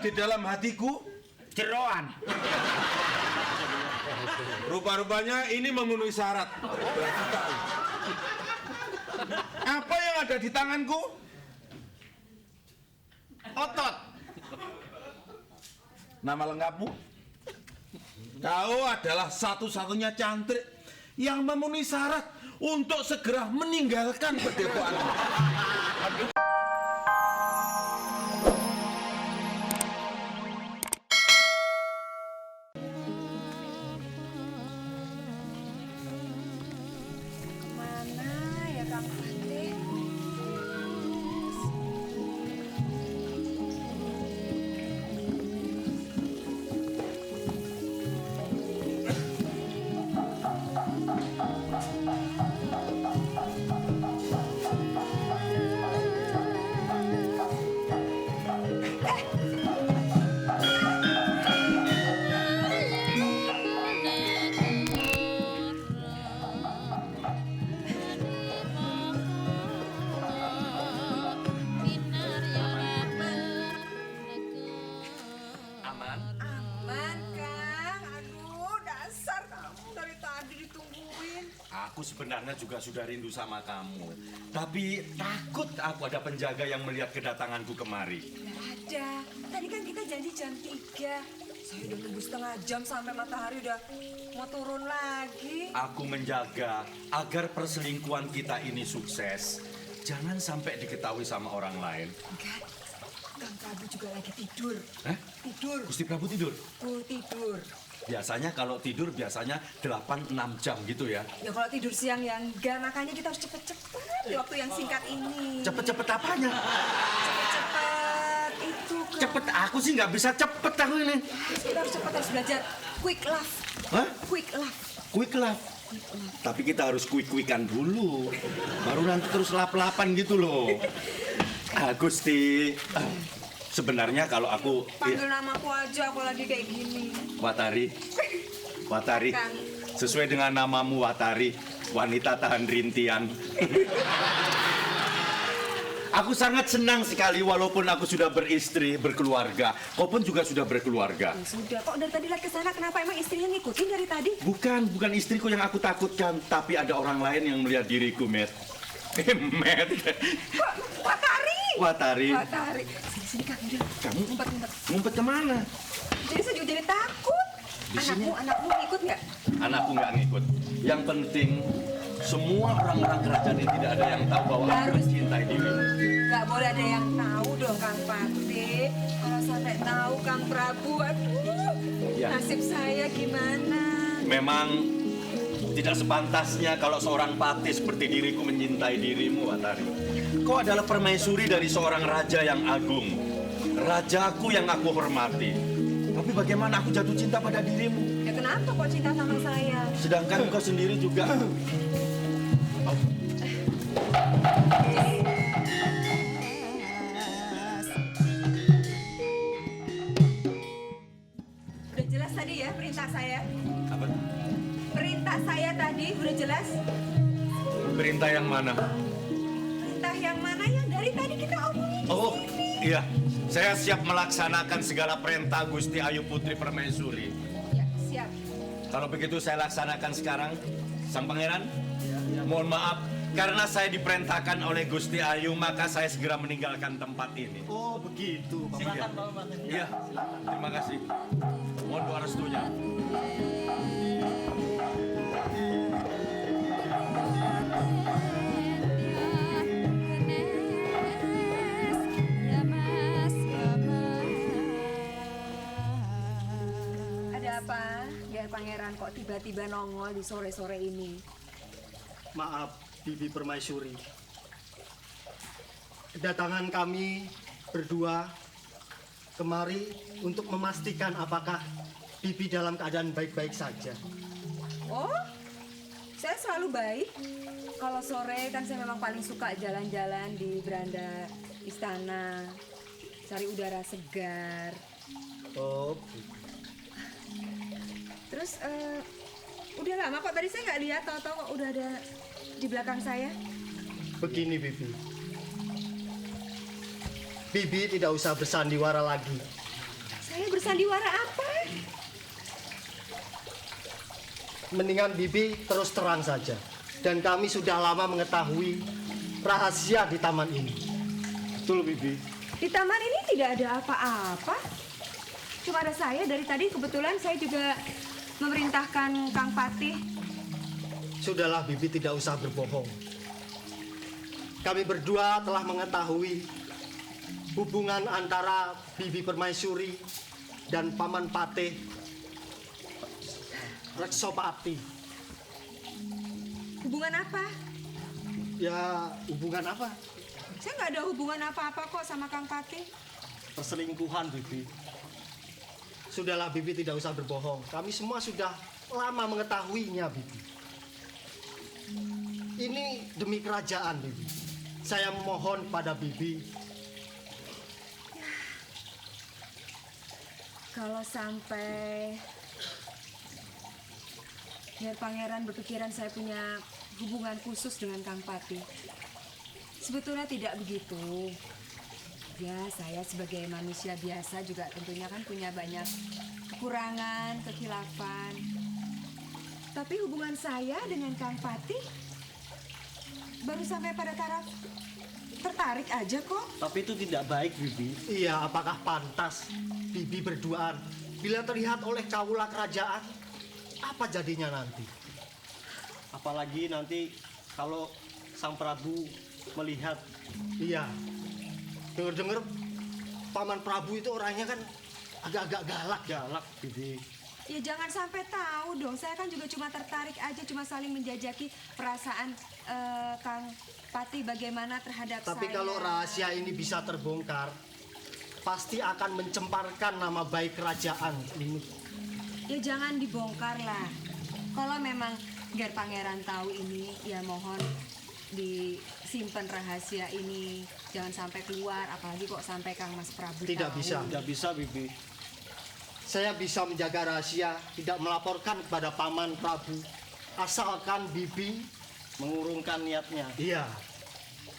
di dalam hatiku jeroan. Rupa-rupanya ini memenuhi syarat. Apa yang ada di tanganku? Otot. Nama lengkapmu? Kau adalah satu-satunya cantrik yang memenuhi syarat untuk segera meninggalkan padepokan. Mana ya Kang Fatih? Aman. Aman Kang, aduh dasar kamu dari tadi ditungguin. Aku sebenarnya juga sudah rindu sama kamu. Tapi takut aku ada penjaga yang melihat kedatanganku kemari. Nggak ada, tadi kan kita janji jam 3. Saya udah nunggu setengah jam sampai matahari udah mau turun lagi. Aku menjaga agar perselingkuhan kita ini sukses. Jangan sampai diketahui sama orang lain. Enggak, Kang Prabu juga lagi tidur. Hah? Tidur, Gusti Prabu tidur? tidur. Biasanya kalau tidur biasanya 8-6 jam gitu ya. Ya kalau tidur siang ya enggak, makanya kita harus cepet-cepet di waktu yang singkat ini. Cepet-cepet apanya? Cepet-cepet itu Kang. Cepet, aku sih nggak bisa cepet aku ini. Kita harus cepet, harus belajar quick love. Hah? Quick love. Quick love. Tapi kita harus quick-quickan dulu. Baru nanti terus lap-lapan gitu loh. Gusti, sebenarnya kalau aku... Panggil namaku aja aku lagi kayak gini. Watari. Watari. Kang. Sesuai dengan namamu Watari, wanita tahan rintian. Aku sangat senang sekali walaupun aku sudah beristri, berkeluarga. Kau pun juga sudah berkeluarga. Ya sudah, kok dari tadi lihat ke sana kenapa emang istrinya ngikutin dari tadi? Bukan istriku yang aku takutkan, tapi ada orang lain yang melihat diriku, Met. Met. Watari. Watari. Watari. Sini Kang, udah. Kamu Ngumpet. ngumpet kemana? Jadi saya juga jadi takut. Di sini? Anakmu ikut nggak? Anakku nggak ngikut. Yang penting, semua orang-orang kerajaan ini tidak ada yang tahu bahwa aku mencintai dirimu. Nggak boleh ada yang tahu dong Kang Fatih. Kalau sampai tahu Kang Prabu, aduh, Ya. nasib saya gimana? Memang tidak sepantasnya kalau seorang patih seperti diriku mencintai dirimu, Watari. Kau adalah permaisuri dari seorang raja yang agung. Rajaku yang aku hormati. Tapi bagaimana aku jatuh cinta pada dirimu? Ya kenapa kok cinta sama saya? Sedangkan kau sendiri juga. Udah jelas tadi ya perintah saya? Apa? Perintah saya tadi udah jelas? Perintah yang mana? Perintah yang mana yang dari tadi kita omongin? Oh, iya. Saya siap melaksanakan segala perintah Gusti Ayu Putri Permaisuri. Ya, siap. Kalau begitu saya laksanakan sekarang, Sang Pangeran. Mohon maaf, karena saya diperintahkan oleh Gusti Ayu, maka saya segera meninggalkan tempat ini. Oh begitu, Pak. Silakan, Iya, terima kasih. Mohon doa restunya. Ada apa? Biar pangeran kok tiba-tiba nongol di sore-sore ini. Maaf, Bibi Permaisuri. Kedatangan kami berdua kemari untuk memastikan apakah Bibi dalam keadaan baik-baik saja. Oh, saya selalu baik. Kalau sore kan saya memang paling suka jalan-jalan di beranda istana, cari udara segar. Oh, Terus udah lama kok tadi saya nggak lihat, tahu-tahu kok udah ada di belakang saya. begini Bibi. Bibi tidak usah bersandiwara lagi. sandiwara apa? Mendingan Bibi terus terang saja. Dan kami sudah lama mengetahui rahasia di taman ini. Betul, Bibi. Di taman ini tidak ada apa-apa. Cuma ada saya dari tadi, kebetulan saya juga memerintahkan Kang Patih. Sudahlah Bibi, tidak usah berbohong. Kami berdua telah mengetahui hubungan antara Bibi Permaisuri dan Paman Patih Reksopati. Hubungan apa? Ya, hubungan apa? Saya nggak ada hubungan apa-apa kok sama Kang Patih. Perselingkuhan, Bibi. Sudahlah Bibi, tidak usah berbohong. Kami semua sudah lama mengetahuinya, Bibi. Ini demi kerajaan, Bibi. Saya mohon pada Bibi. Kalau sampai biar pangeran berpikiran saya punya hubungan khusus dengan Kang Patih, sebetulnya tidak begitu. Ya, saya sebagai manusia biasa juga tentunya kan punya banyak kekurangan, kekhilafan. Tapi hubungan saya dengan Kang Patih baru sampai pada taraf tertarik aja kok. Tapi itu tidak baik, Bibi. Iya, apakah pantas Bibi berduaan bila terlihat oleh kaula kerajaan? Apa jadinya nanti? Apalagi nanti kalau Sang Prabu melihat. Iya. Dengar-dengar Paman Prabu itu orangnya kan agak-agak galak, Bibi. Ya jangan sampai tahu dong. Saya kan juga cuma tertarik aja, cuma saling menjajaki perasaan Kang Patih bagaimana terhadap Tapi saya. kalau rahasia ini bisa terbongkar, pasti akan mencemparkan nama baik kerajaan ini. Ya jangan dibongkar lah. Kalau memang biar pangeran tahu ini, ya mohon disimpan rahasia ini. Jangan sampai keluar, apalagi kok sampai Kang Mas Prabu Tidak tahu. bisa. Tidak bisa, Bibi. Saya bisa menjaga rahasia, tidak melaporkan kepada Paman Prabu, asalkan Bibi. Mengurungkan niatnya. Iya.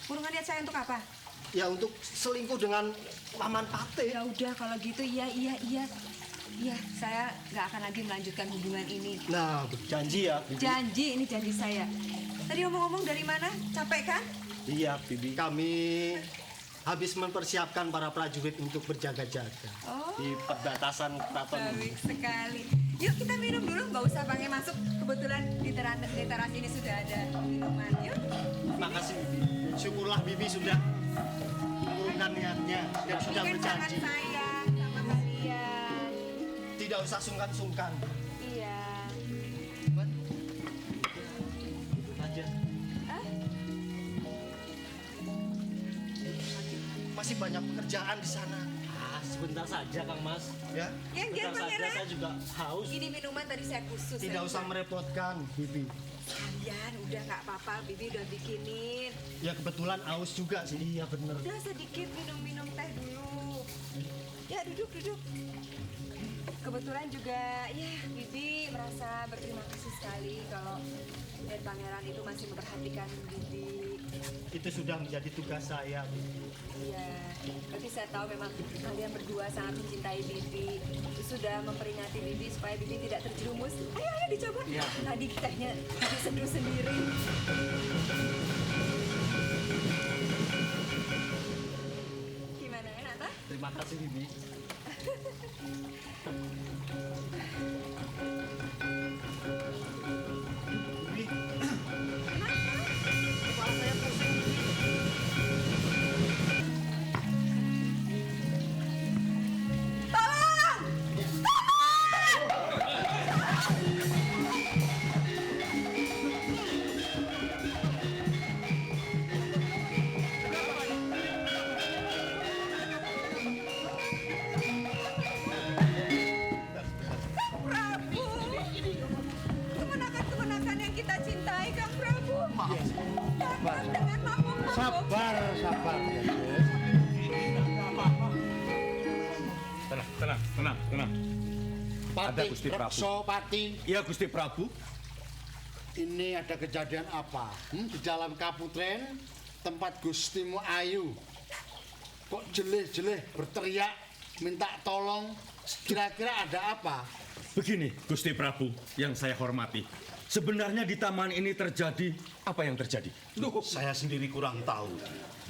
Kurungan niat saya untuk apa? Ya untuk selingkuh dengan Paman Patih. Ya udah kalau gitu iya. Iya, saya nggak akan lagi melanjutkan hubungan ini. Nah, Janji ya, Bibi. Janji, ini janji saya. Tadi ngomong-ngomong dari mana? Capek kan? Iya, Bibi. kami habis mempersiapkan para prajurit untuk berjaga-jaga. Oh, Di perbatasan keraton. baik sekali. Yuk kita minum dulu, nggak usah pakai masuk. Kebetulan di teras ini sudah ada minuman. Yuk. Makasih, Bibi. Syukurlah Bibi sudah mengurungkan niatnya dan sudah Mungkin sangat berjanji. sayang sama kalian. Tidak usah sungkan-sungkan. Iya. Aja. Ah, Masih banyak pekerjaan di sana. Sebentar saja, Kang Mas. Ya, yang dia Sebentar saja, pangeran. saya juga haus. Ini minuman tadi saya khusus. tidak saya usah merepotkan Bibi. Kalian udah nggak apa-apa, Bibi udah bikinin. Ya kebetulan aus juga sih. Iya bener. Udah sedikit minum teh dulu. Ya duduk. Kebetulan juga ya Bibi merasa berterima kasih sekali kalau dan pangeran itu masih memperhatikan Bibi. Itu sudah menjadi tugas saya. Iya, tapi saya tahu memang kalian berdua sangat mencintai Bibi. Sudah memperingati Bibi supaya Bibi tidak terjerumus. Ayo dicoba. Iya. Tadi tehnya Bibi seduh sendiri. Gimana enak tak? Terima kasih, Bibi. Bibi. Kepala saya pusing. Prabu, kemenakan yang kita cintai, Kang Prabu. Datang dengan mabuk-mabuk. Sabar. Tenang. Ada Pati Gusti Prabu. Rekso Pati, Iya Gusti Prabu. ini ada kejadian apa? Di dalam Kaputren, tempat Gustimu Ayu. Kok jelih-jelih berteriak, minta tolong, Kira-kira ada apa? Begini, Gusti Prabu yang saya hormati. Sebenarnya di taman ini terjadi apa yang terjadi? Loh, saya sendiri kurang tahu.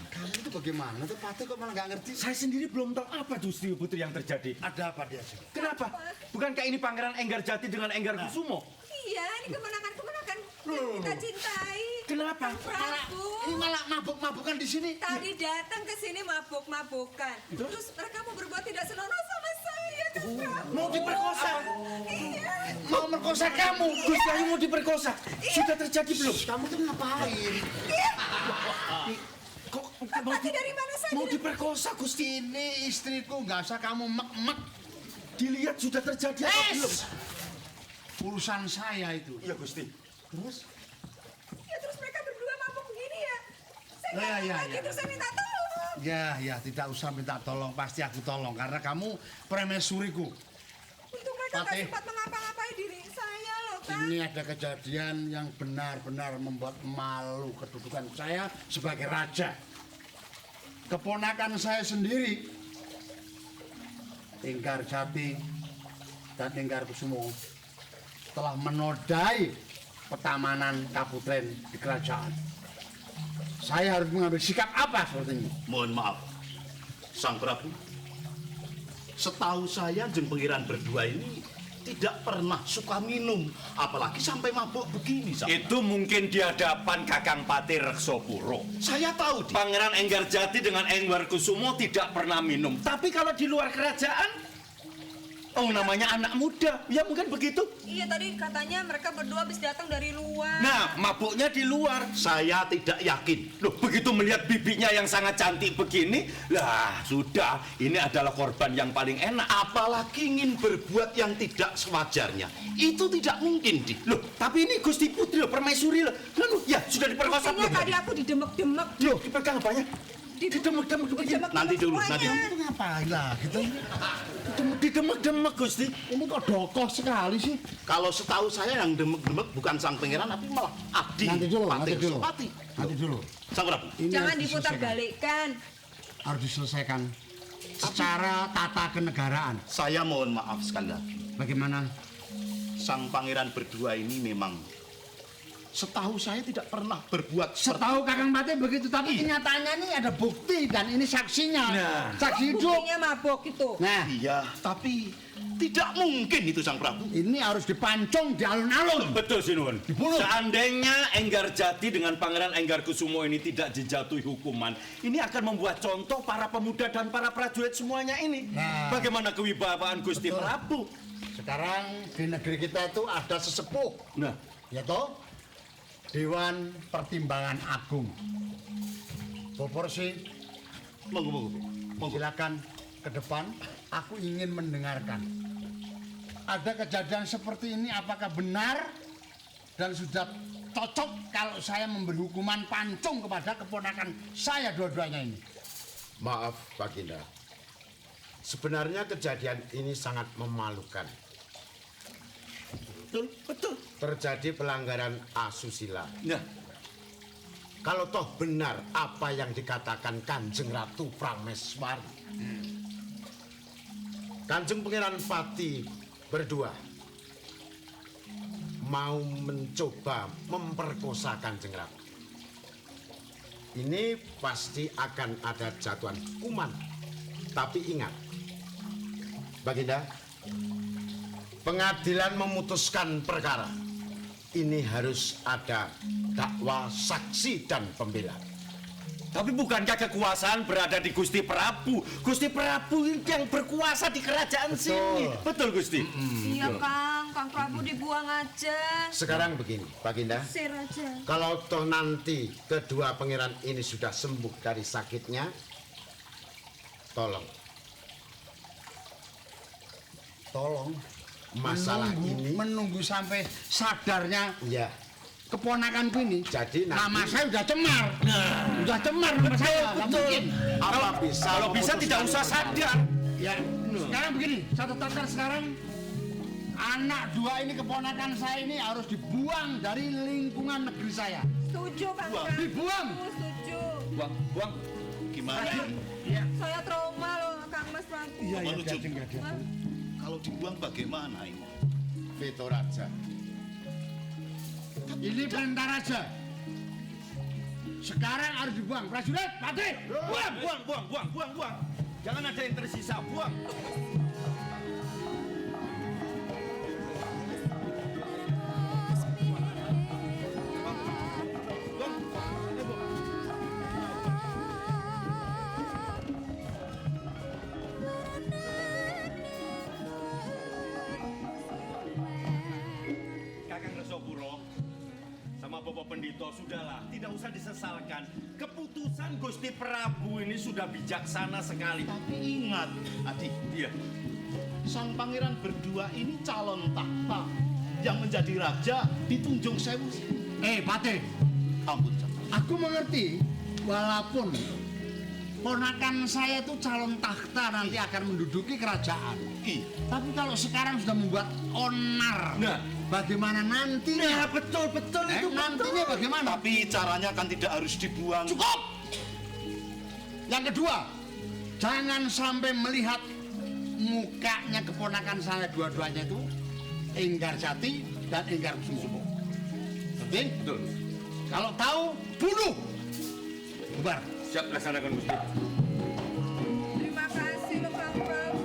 Kamu itu bagaimana tuh Patih kok malah nggak ngerti? Saya sendiri belum tahu apa Gusti Putri yang terjadi. Ada apa dia sih? Kenapa? Bukankah ini Pangeran Enggar Jati dengan Enggar Kusumo? Iya, ini kemenakan-kemenakan yang kita cintai. Kenapa? Kang Prabu. Ini malah mabuk-mabukan di sini. Tadi datang ke sini mabuk-mabukan. Terus mereka mau berbuat tidak senonoh sama saya, Kang Prabu. Mau diperkosa? Iya. Mau merkosa kamu. Gusti Ayu mau diperkosa? Sudah terjadi belum? Kamu tuh ngapain? Kok Mati dari mana saja? mau diperkosa, Gusti? Ini istriku, nggak usah kamu mek-mek. Dilihat sudah terjadi apa belum? Urusan saya itu. Iya, Gusti. Terus? Ya terus mereka berdua mabuk begini ya. Saya Ya, nggak ya, lagi ya. terus saya minta tolong. Ya, tidak usah minta tolong. Pasti aku tolong. Karena kamu permaisuriku. Untuk mereka nggak Patih. sempat mengapa-ngapai diri saya loh, Kang. Ini ada kejadian yang benar-benar membuat malu kedudukan saya sebagai raja. Keponakan saya sendiri, Enggar Jati dan Enggar Kusumo, telah menodai petamanan Kaputren di kerajaan. Saya harus mengambil sikap apa seperti ini? Mohon maaf, Sang Prabu. Setahu saya Jeng Pangeran berdua ini tidak pernah suka minum, apalagi sampai mabuk begini. Sang. Itu mungkin di hadapan Kakang Patih Reksopuro. Saya tahu dia. Pangeran Enggar Jati dengan Enggar Kusumo tidak pernah minum. Tapi kalau di luar kerajaan, oh namanya anak muda, ya mungkin begitu. Iya tadi katanya mereka berdua habis datang dari luar. Nah, mabuknya di luar. Saya tidak yakin. Loh, begitu melihat bibinya yang sangat cantik begini, lah sudah, ini adalah korban yang paling enak. Apalagi ingin berbuat yang tidak sewajarnya. Itu tidak mungkin, Di. Loh, tapi ini Gusti Putri loh, permaisuri loh. Lalu, ya sudah diperkosa Buktinya belum? tadi aku didemek-demek. Loh, dipegang apanya? Didemek-demek. Nanti dulu, nanti. Itu ngapain lah gitu? Didemek-demek, Gusti. Ini kok dokoh sekali sih? Kalau setahu saya yang demek-demek bukan sang pangeran, tapi malah Adi. Nanti dulu, Patih nanti dulu. Sopati. Nanti dulu. Sang Prabu. Ini Jangan harus diputar diselesaikan. balikkan. Harus diselesaikan secara tata kenegaraan. Saya mohon maaf sekali lagi. Bagaimana? Sang pangeran berdua ini memang setahu saya tidak pernah berbuat seperti Setahu Kakang Patih begitu, tapi kenyataannya ini ada bukti dan ini saksinya. Nah. Saksi hidup. Buktinya mabuk itu. Nah, Iya, tapi tidak mungkin itu Sang Prabu. ini harus dipancung di alun-alun. Betul, Sinuwun. Dibunuh. Seandainya Enggar Jati dengan Pangeran Enggar Kusumo ini tidak dijatuhi hukuman, ini akan membuat contoh para pemuda dan para prajurit semuanya ini. Nah. Bagaimana kewibawaan Gusti Betul. Prabu? Sekarang di negeri kita itu ada sesepuh, Nah, yaitu Dewan Pertimbangan Agung. Proporsi, Monggo. silakan ke depan. Aku ingin mendengarkan. Ada kejadian seperti ini, apakah benar dan sudah cocok kalau saya memberi hukuman pancung kepada keponakan saya dua-duanya ini? Maaf, Baginda. Sebenarnya kejadian ini sangat memalukan. betul. Terjadi pelanggaran asusila. Nah, Kalau toh benar apa yang dikatakan Kanjeng Ratu Prameswari, Kanjeng Pangeran Pati berdua mau mencoba memperkosa Kanjeng Ratu. Ini pasti akan ada jatuhan hukuman. Tapi ingat, Baginda, pengadilan memutuskan perkara. Ini harus ada dakwa, saksi, dan pembela. tapi bukankah kekuasaan berada di Gusti Prabu? Gusti Prabu yang berkuasa di kerajaan sini. Betul, Gusti? Iya, Kang Prabu dibuang aja. Sekarang begini, Baginda. Sir aja. Kalau toh nanti kedua pangeran ini sudah sembuh dari sakitnya, tolong masalah ini, menunggu sampai sadarnya ya, keponakanku ini. jadi Nama nanti saya udah cemar. Udah cemar nama saya. Nggak mungkin. apa bisa Kalau bisa tidak usah sadar. Ya, sekarang begini, satu takar sekarang anak dua ini keponakan saya ini harus dibuang dari lingkungan negeri saya. Setuju, Kang Prabu. Dibuang. Setuju. Buang. Gimana? Saya trauma loh, Kang Mas Prabu. Iya, Menuju. gading. Kalau dibuang bagaimana ini? Veto Raja. Ini perintah Raja. Sekarang harus dibuang. Prajurit, Patih! Buang. Jangan ada yang tersisa, buang. Kakang Resopuro sama Bapak Pendito, sudahlah, tidak usah disesalkan. Keputusan Gusti Prabu ini sudah bijaksana sekali. Tapi ingat, Adi, Iya. sang pangeran berdua ini calon tahta yang menjadi raja di Tunjung Sewu. Patih, Ampun, Cak. aku mengerti walaupun ponakan saya itu calon tahta nanti akan menduduki kerajaan. Iya. Tapi kalau sekarang sudah membuat onar, Nah. bagaimana nantinya? betul itu Nantinya bagaimana? Tapi caranya kan tidak harus dibuang. Cukup! Yang kedua, jangan sampai melihat mukanya keponakan saya dua-duanya itu Enggar Jati dan Enggar Kusumo. Penting? Betul. Kalau tahu, bunuh! Bubar. Siap laksanakan Gusti. Terima kasih loh Kang Prabu.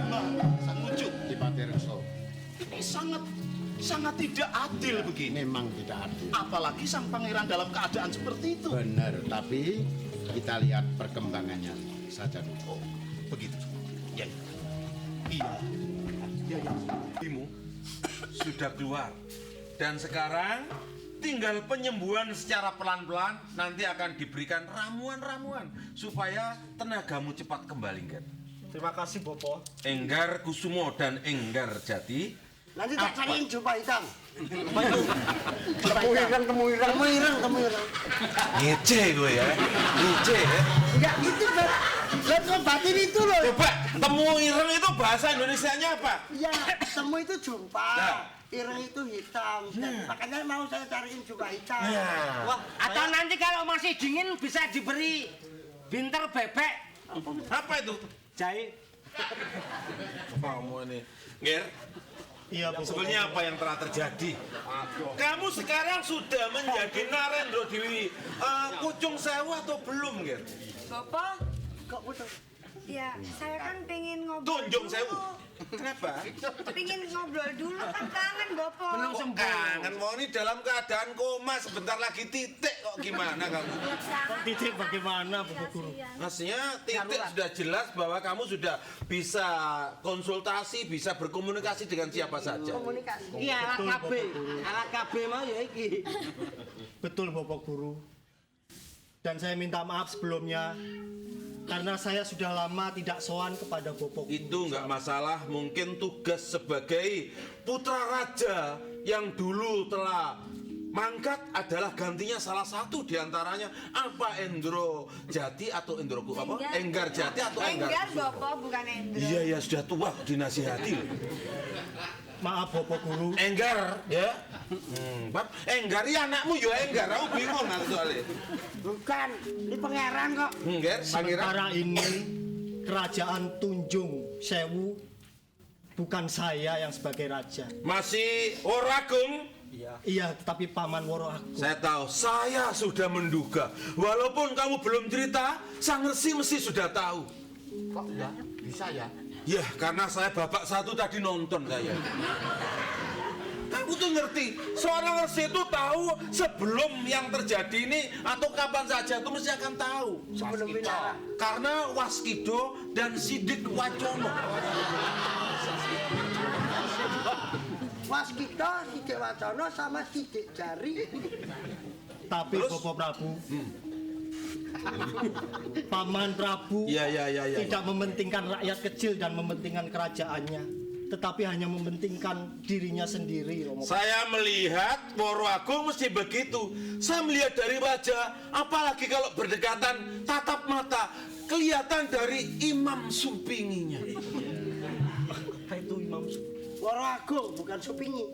Nah, sang Ucup, Di Patih Rekso. ini sangat tidak adil begini. Memang tidak adil. Apalagi sang pangeran dalam keadaan seperti itu. Benar, tapi kita lihat perkembangannya saja dulu. Oh, begitu. Ya. Iya. Ibu sudah keluar dan sekarang tinggal penyembuhan secara pelan-pelan. Nanti akan diberikan ramuan-ramuan supaya tenagamu cepat kembali, Enggar. Terima kasih, Bopo. Enggar Kusumo dan Enggar Jati. Nanti tak cariin jubah hitam. Temu ireng. Ngece gue ya, ngece ya. Enggak gitu, Beb. Lihat batin itu loh. Coba, temu ireng itu bahasa Indonesianya apa? Ya, temu itu jumpa. Nah. Ireng itu hitam. Makanya mau saya cariin jubah hitam. Wah, atau nanti kalau masih dingin bisa diberi binter bebek. Apa itu? Jahe. Kamu ini, Nger. Iya, Bopo. Sebenarnya apa yang telah terjadi? Kamu sekarang sudah menjadi Narendra di Pucung Sewu atau belum, Nger? Bapak, Kok putus? ya saya kan pengen ngobrol. Tunjung dulu. Sewu. Kenapa? Pengen ngobrol dulu kan kangen Bapak. Belum Kok sembuh. kangen, mau ini dalam keadaan koma, sebentar lagi titik kok gimana kamu? Titik bagaimana, Bu Guru? Maksudnya titik sudah jelas bahwa kamu sudah bisa konsultasi, bisa berkomunikasi dengan siapa saja. Iya, alat KB mah ya iki. Betul, Bapak Guru. Dan saya minta maaf sebelumnya karena saya sudah lama tidak sowan kepada Bapak Guru. Itu nggak masalah, mungkin tugas sebagai putra raja yang dulu telah mangkat adalah gantinya salah satu diantaranya. Apa Endro Jati atau Endro apa? Enggar Jati atau Enggar? Enggar Bapak, bukan Endro. Iya ya sudah tua dinasihati. Maaf, Bapak Guru. Enggar ya. Bab, Enggar ya anakmu ya Enggar. Aku bingung nanti soalnya. Bukan, ini pangeran kok. Enggar, pangeran. Sementara ini kerajaan Tunjung Sewu bukan saya yang sebagai raja. Masih Oragung. Iya, tetapi Paman Woro Agung. Saya tahu, saya sudah menduga. Walaupun kamu belum cerita, Sang Resi mesti sudah tahu. Kok ya? Bisa ya? Ya, karena saya babak satu tadi nonton saya. Kamu tuh ngerti, seorang Resi itu tahu sebelum yang terjadi ini atau kapan saja itu mesti akan tahu. Sebelum kita. Karena Waskido dan Sidik Wacono. Waskita, Sidik Wacono sama Sidik Jari. Tapi Bapak Prabu, Paman Prabu Ya. tidak mementingkan rakyat kecil dan mementingkan kerajaannya, tetapi hanya mementingkan dirinya sendiri, Romo. Saya melihat Woro Agung mesti begitu. Saya melihat dari wajah, apalagi kalau berdekatan tatap mata, kelihatan dari Imam Supinginya. Apa itu Imam? Woro Agung, bukan Supingi.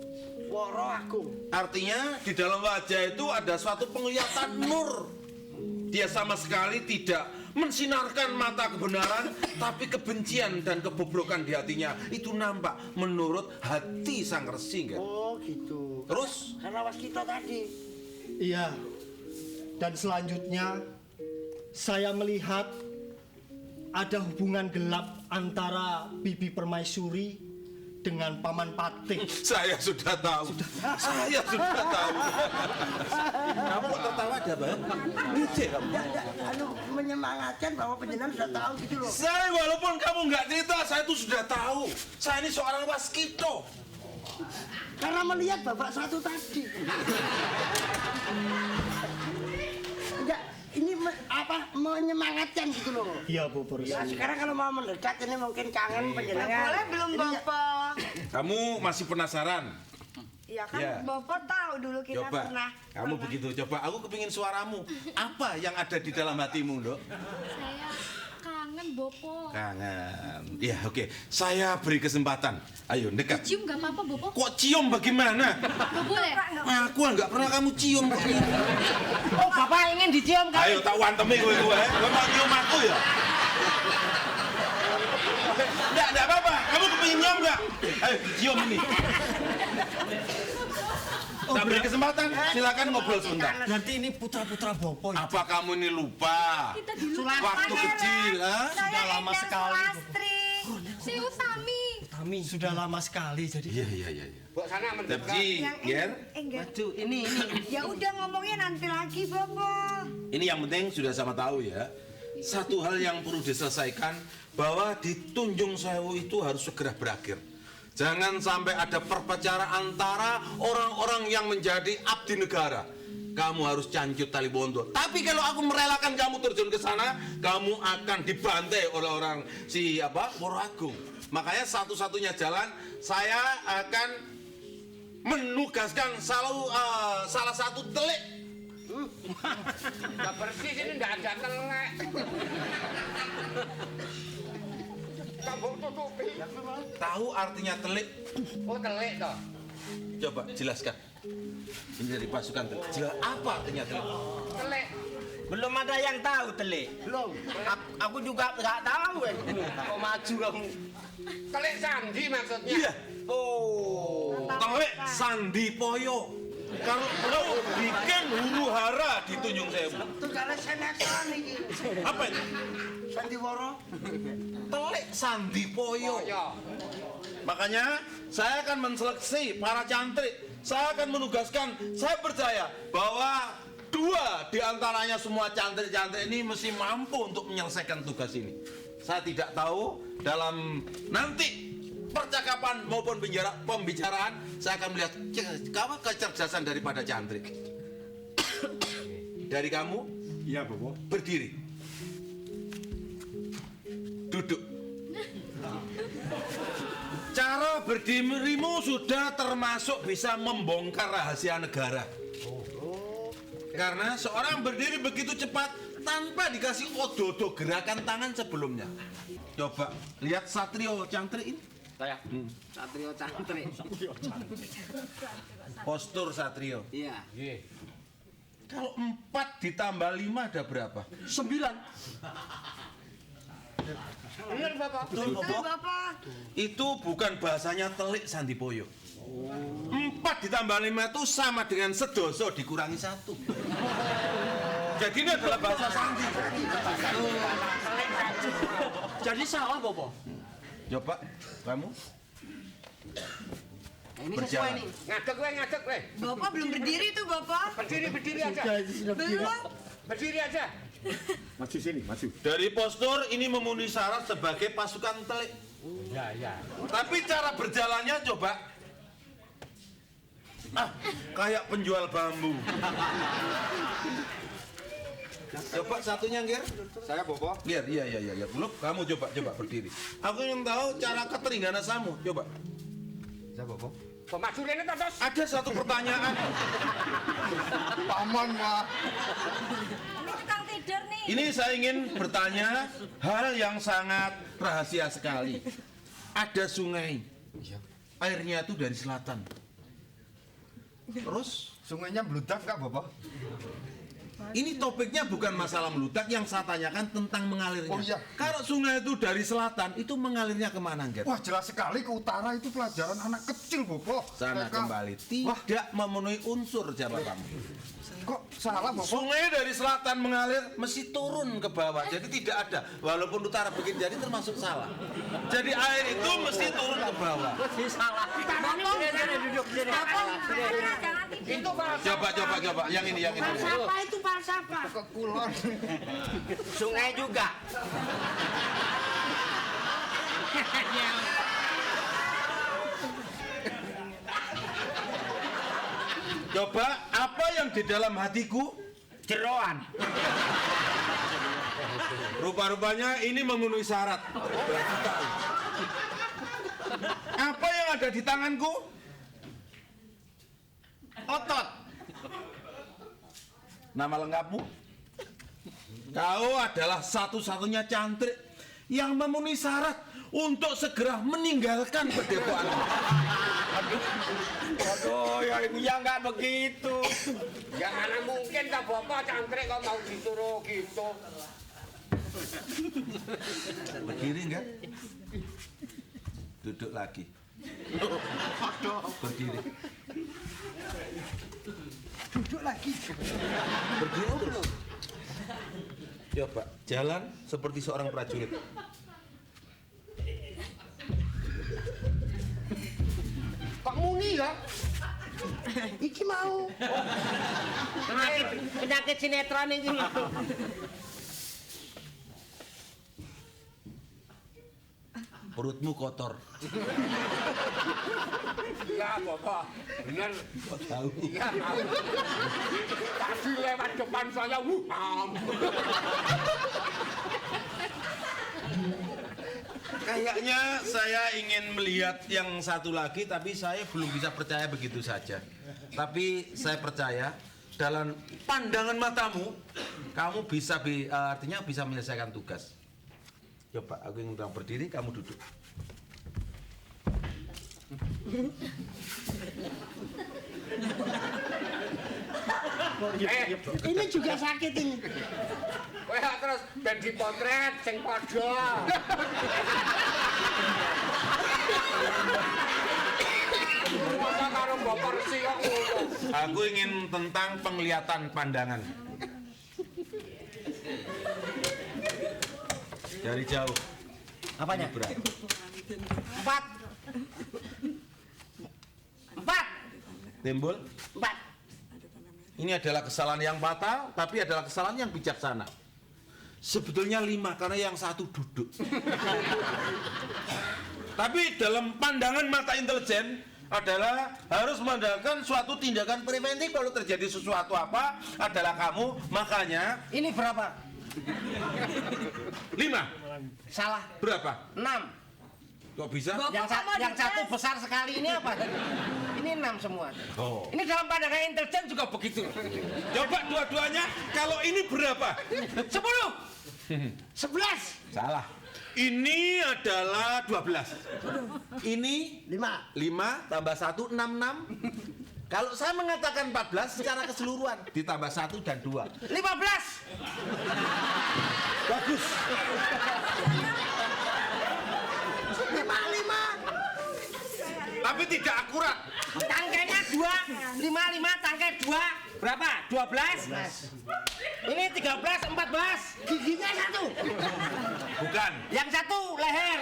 Woro Agung. Artinya di dalam wajah itu ada suatu penglihatan nur. Dia sama sekali tidak mensinarkan mata kebenaran, tapi kebencian dan kebobrokan di hatinya itu nampak menurut hati sang resi kan. Oh gitu. Terus Karena was kita tadi. Iya. Dan selanjutnya saya melihat ada hubungan gelap antara Bibi Permaisuri dengan Paman Patih. saya sudah tahu. Saya sudah tahu. Kamu tertawa ada apa? Lucu kamu. Anu menyemangatkan bahwa penjenengan sudah tahu gitu loh. Saya walaupun kamu nggak cerita, saya itu sudah tahu. Saya ini seorang waskito. Karena melihat bapak satu tadi. Enggak, ini menyemangatkan gitu loh. Iya, Bu Ya Permaisuri. sekarang kalau mau mendekat ini mungkin kangen penjenengan. Boleh belum Ini Bapak? Kamu masih penasaran? Ya kan Ya. Bapak tahu dulu kita Coba, pernah. kamu begitu. Coba, aku kepingin suaramu. Apa yang ada di dalam hatimu, Dok? Saya kangen Bopo. Kangen. Ya, oke. Saya beri kesempatan. Ayo, dekat. Cium gak apa-apa Bopo? Kok cium bagaimana? Gak boleh. Aku nggak pernah kamu cium. Oh, Bapak ingin dicium kan? Ayo, tak wantemi kowe. Kowe mau cium aku ya? Enggak apa-apa. Kamu kepingin nyium nggak? Ayo, cium ini. Tak beri kesempatan, silakan ngobrol sebentar. Berarti ini putra-putra Bopo. Apa kamu ini lupa? Kita dulu Waktu kecil, ha? Sudah lama sekali. Sulastri. si Utami. Utami sudah lama sekali jadi. Iya. Buat sana mendekat. Tapi, Ger, Enggak. Maju, ini. Ya udah ngomongnya nanti lagi Bapak. ini yang penting sudah sama tahu ya. Satu hal yang perlu diselesaikan bahwa di Tunjung Sewu itu harus segera berakhir. Jangan sampai ada perpecahan antara orang-orang yang menjadi abdi negara. Kamu harus cancut tali bonto. Tapi kalau aku merelakan kamu terjun ke sana, kamu akan dibantai oleh orang Woro Agung. Makanya satu-satunya jalan saya akan menugaskan salah satu telik. Gak persis ini nggak ada telek. Kamu tutupi. Tahu artinya telik? Oh telek toh. Coba jelaskan. Ini dari pasukan telik. Jelas apa artinya telik? Telek. Belum ada yang tahu telik. Belum. Aku juga nggak tahu. Kok maju kamu? Telek sandi maksudnya. Iya. Oh. Telik Sandi Poyo. Kalau bikin huru hara di Tunjung Sewu. Itu karena senesan ini. Apa itu? Sandiwara. Telik Sandi Poyo. Ya. Makanya saya akan menseleksi para cantrik. Saya akan menugaskan, saya percaya bahwa 2 di antaranya semua cantrik-cantrik ini mesti mampu untuk menyelesaikan tugas ini. Saya tidak tahu dalam nanti percakapan maupun pembicaraan saya akan melihat kecerdasan daripada cantrik. Dari kamu, Iya, Bopo. berdiri. Duduk. Cara berdirimu sudah termasuk bisa membongkar rahasia negara. Karena seorang berdiri begitu cepat tanpa dikasih odo-odo gerakan tangan sebelumnya. Coba lihat Satrio Cantrik ini. Saya. Satrio Cantrik. Postur Satrio. Iya. Kalau 4 ditambah 5 ada berapa? 9. Benar Bapak. Betul, Bopo? Bapak. Itu bukan bahasanya telik Sandipoyo. 4 ditambah 5 itu sama dengan sedoso dikurangi 1. Jadi ini adalah bahasa sandi. Jadi salah Bapak. Coba kamu Ini Berjalan. sesuai nih. Ngadek weh. Bapak belum berdiri tuh Bapak. Berdiri aja. Belum. Berdiri aja. Maju sini, maju. dari postur ini memenuhi syarat sebagai pasukan telik. Ya. Tapi cara berjalannya coba. Kayak penjual bambu. Coba satunya, Ger. Saya Bopo. Ger, iya. Belum, kamu coba berdiri. Aku ingin tahu cara keteringganan kamu. Coba. Saya Bopo. Pemasukan itu terus. Ada satu pertanyaan. Paman, Pak. Ini tukang tidur nih. Ini saya ingin bertanya hal yang sangat rahasia sekali. Ada sungai. Airnya itu dari selatan. Terus Sungainya bludak nggak, Bopo? Ini topiknya bukan masalah meludak, yang saya tanyakan tentang mengalirnya. Oh, iya. Kalau sungai itu dari selatan, itu mengalirnya kemana, Get? Wah, jelas sekali ke utara itu pelajaran anak kecil, Bopo. Sana Mereka- kembali. Tidak memenuhi unsur jawabanmu. Kok salah, Bopo? Sungai dari selatan mengalir mesti turun ke bawah. Jadi tidak ada. Walaupun utara bikin jadi termasuk salah. Jadi air itu mesti turun ke bawah. Mesti salah. Sini, duduk sini. Itu Coba. Yang ini. Falsafah itu falsafah. Ke kulon. sungai juga. Coba apa yang di dalam hatiku? Jeroan. Rupa-rupanya ini memenuhi syarat. Apa yang ada di tanganku? Otot. Nama lengkapmu? Kau adalah satu-satunya cantrik yang memenuhi syarat untuk segera meninggalkan padepokan. Aduh, ya nggak begitu. Ya mana mungkin tak bapak cantrik kok mau disuruh gitu. Berdiri enggak? Duduk lagi. Berdiri. Duduk lagi. Berdiri terus. Coba jalan seperti seorang prajurit. Kok muni ya? Iki mau. Penyakit sinetron ini. Perutmu kotor. Ya bapak, benar. Kok tahu? Ya tahu. Tadi lewat depan saya, Kayaknya saya ingin melihat yang satu lagi, tapi saya belum bisa percaya begitu saja. Tapi saya percaya dalam pandangan matamu, kamu bisa artinya bisa menyelesaikan tugas. Coba aku ingin kamu berdiri, kamu duduk. Ini juga sakit ini. Wah terus ben dipotret sing padha. Masa karo bapak resi kok ngono. Aku ingin tentang penglihatan pandangan. Dari jauh. Apanya? Ini berapa? 4. Timbul? 4. Ini adalah kesalahan yang fatal, tapi adalah kesalahan yang bijaksana. Sebetulnya 5, karena yang satu duduk. Tapi dalam pandangan mata intelijen adalah harus mengadakan suatu tindakan preventif kalau terjadi sesuatu apa adalah kamu, makanya Ini berapa? 5. Salah. Berapa? 6. Kok bisa? Yang satu besar sekali ini apa? Ini 6 semua. Oh. Ini dalam pandangan intelijen juga begitu. Coba dua-duanya, kalau ini berapa? 10. 11. Salah. Ini adalah 12. Ini 5 tambah 1 6. Kalau saya mengatakan 14 secara keseluruhan ditambah 1 dan 2. 15. Bagus. 5. Tapi tidak akurat. Tangkainya 2. 5 tangkai 2. Berapa? 12. Ini 13, 14. Giginya 1. Bukan. Yang satu leher.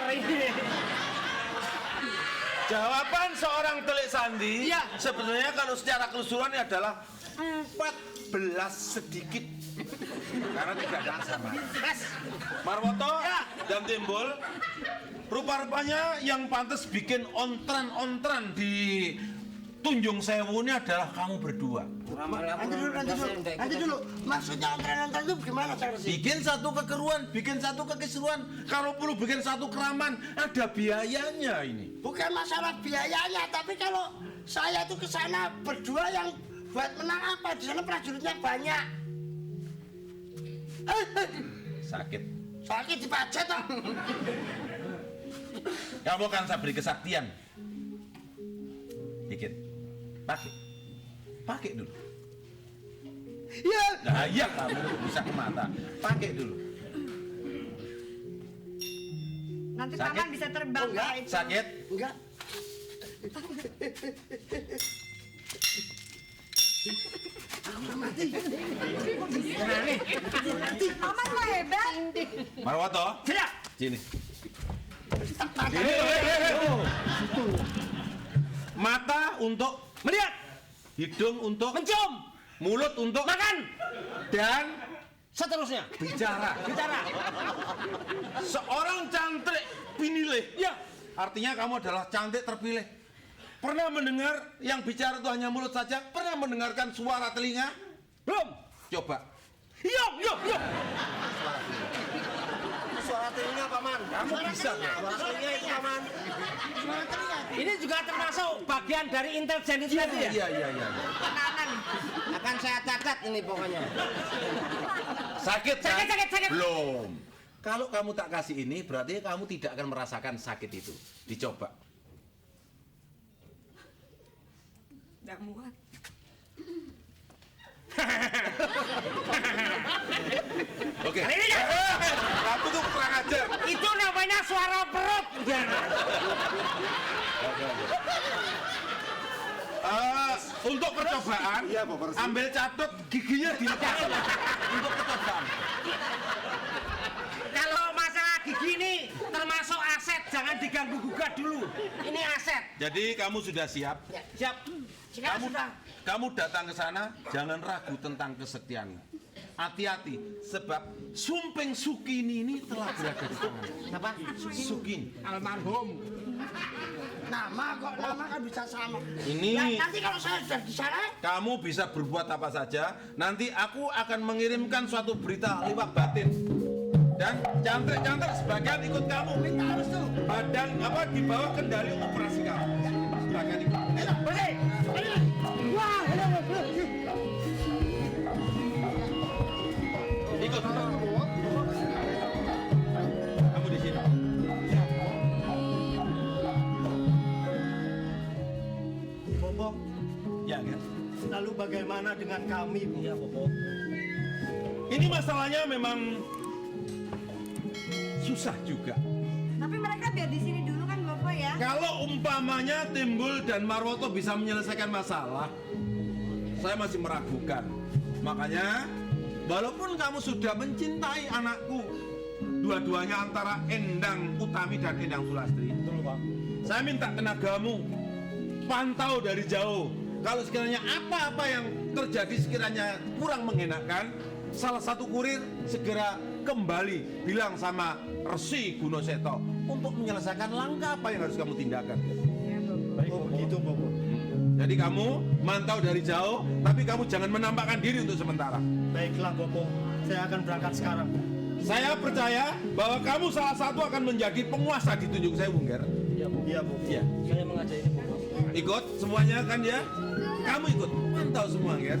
Jawaban seorang telik sandi Iya. sebenarnya kalau secara keseluruhan adalah 14 sedikit. Karena tidak ada sama. Marwoto dan Timbul, rupa-rupanya yang pantas bikin ontran-ontran di Tunjung Sewu ini adalah kamu berdua. Nanti dulu. Maksudnya antrean-antrean itu gimana cara sih? Bikin satu kekeruan, bikin satu kekeseruan. Kalau perlu bikin satu keraman, ada biayanya ini. Bukan masalah biayanya, tapi kalau saya itu ke sana berdua yang buat menang apa? Di sana prajuritnya banyak. Sakit. Sakit dipacet toh. Kamu kan saya beri kesaktian. Bikin. Pakai dulu. Iya. Nah, iya kamu bisa ke mata. Pakai dulu. Nanti Sakit? paman bisa terbang. Enggak. Pak, itu. Sakit? Enggak. Paman kok hebat. Marwoto. Siap. Sini. Mata untuk Melihat, hidung untuk mencium, mulut untuk makan, dan seterusnya. bicara. Bicara. Seorang cantik pinilih. Ya. Artinya kamu adalah cantik terpilih. Pernah mendengar yang bicara itu hanya mulut saja? Pernah mendengarkan suara telinga? Belum. Coba. Yuk. Suara telinga paman. Kamu bisa nggak? Suara telinga itu paman. Suara telinga. Ini juga termasuk bagian dari intelijen itu tadi ya? Iya. Akan saya catat ini pokoknya. Sakit kan? Sakit. Belum. Kalau kamu tak kasih ini, berarti kamu tidak akan merasakan sakit itu. Dicoba. Nggak muat. Oke. Ini kan? Kamu tuh kurang ajar. Itu namanya suara perut. Untuk percobaan, ambil catat giginya dilepas. Untuk percobaan. Kalau masalah gigi ini termasuk aset, jangan diganggu gugat dulu. Ini aset. Jadi kamu sudah siap? Siap. Kamu datang ke sana, jangan ragu tentang kesetiaanmu. Hati-hati, sebab Sumping Sukini ini telah berada di tangan. Apa? Sukini. Almarhum. Nama kan bisa sama. Ini Nanti kalau saya sudah di sana, kamu bisa berbuat apa saja. Nanti aku akan mengirimkan suatu berita lewat batin. Dan cantik-cantik sebagian ikut kamu. minta harus tuh. Badan apa di bawah kendali operasi kamu. Sebagian ikut. Bersih. Wah, Ikut. Kamu di sini. Bopo, Ya, kan? lalu bagaimana dengan kami, Bu? Iya, Bopo. Ini masalahnya memang susah juga. Tapi mereka biar di sini dulu kan Bapak ya. Kalau umpamanya Timbul dan Marwoto bisa menyelesaikan masalah, saya masih meragukan. Makanya, walaupun kamu sudah mencintai anakku, dua-duanya antara Endang Utami dan Endang Sulastri, saya minta tenagamu, pantau dari jauh. Kalau sekiranya apa-apa yang terjadi sekiranya kurang mengenakan, salah satu kurir segera kembali bilang sama Resi Gunoseto untuk menyelesaikan langkah apa yang harus kamu tindakan. Oh, begitu, Bopo. Jadi kamu mantau dari jauh, tapi kamu jangan menampakkan diri untuk sementara. Baiklah, Bopo. Saya akan berangkat sekarang. Saya percaya bahwa kamu salah satu akan menjadi penguasa di Tunjung Sewu, Nger. Iya, Bopo. Iya. Saya mengajak ini, Bopo. Ikut semuanya kan ya? Kamu ikut, mantau semua, Nger.